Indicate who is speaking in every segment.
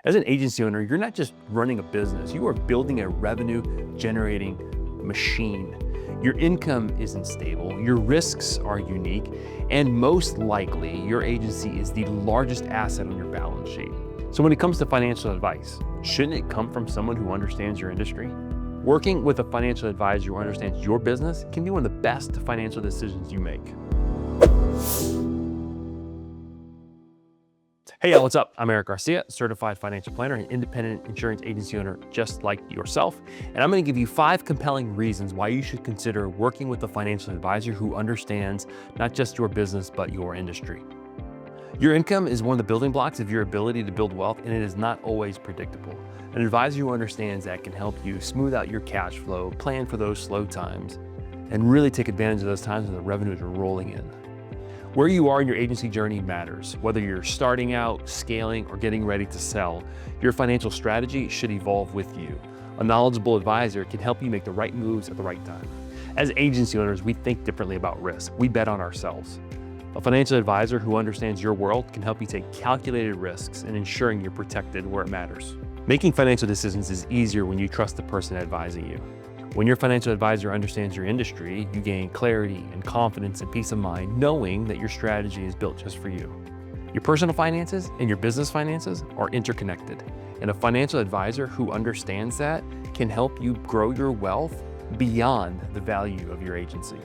Speaker 1: As an agency owner, you're not just running a business, you are building a revenue generating machine. Your income isn't stable, your risks are unique, and most likely your agency is the largest asset on your balance sheet. So when it comes to financial advice, shouldn't it come from someone who understands your industry? Working with a financial advisor who understands your business can be one of the best financial decisions you make. Hey y'all, what's up? I'm Eric Garcia, certified financial planner and independent insurance agency owner just like yourself. And I'm going to give you 5 compelling reasons why you should consider working with a financial advisor who understands not just your business, but your industry. Your income is one of the building blocks of your ability to build wealth, and it is not always predictable. An advisor who understands that can help you smooth out your cash flow, plan for those slow times, and really take advantage of those times when the revenues are rolling in. Where you are in your agency journey matters. Whether you're starting out, scaling, or getting ready to sell, your financial strategy should evolve with you. A knowledgeable advisor can help you make the right moves at the right time. As agency owners, we think differently about risk. We bet on ourselves. A financial advisor who understands your world can help you take calculated risks and ensuring you're protected where it matters. Making financial decisions is easier when you trust the person advising you. When your financial advisor understands your industry, you gain clarity and confidence and peace of mind knowing that your strategy is built just for you. Your personal finances and your business finances are interconnected, and a financial advisor who understands that can help you grow your wealth beyond the value of your agency.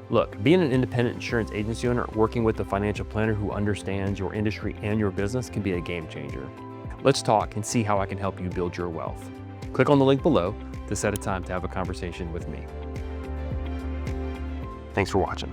Speaker 1: Look, being an independent insurance agency owner working with a financial planner who understands your industry and your business can be a game changer. Let's talk and see how I can help you build your wealth. Click on the link below to set a time to have a conversation with me. Thanks for watching.